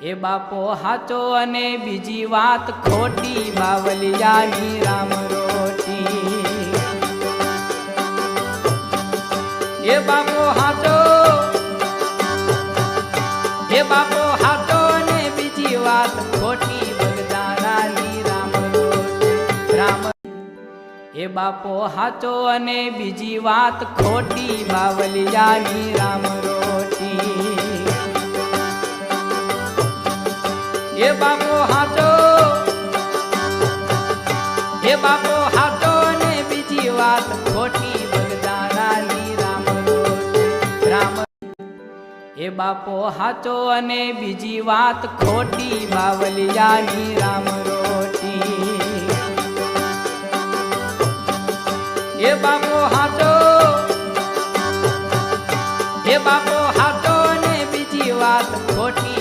એ બાપો હાચો અને બીજી વાત ખોટી, બાવલિયાની રામ રોટી. એ બાપો હાચો, એ બાપો હાચો અને બીજી વાત ખોટી, બગદાણાની રામ રોટી. રામ એ બાપો હાચો અને બીજી વાત ખોટી, બાવલિયાની રામ રોટી. એ બાપો હાચો, એ બાપો હાચો ને બીજી વાત ખોટી, બગદાણાની રામ રોટી. રામ એ બાપો હાચો અને બીજી વાત ખોટી, બાવલિયાની રામ રોટી. એ બાપો હાચો, એ બાપો હાચો ને બીજી વાત ખોટી.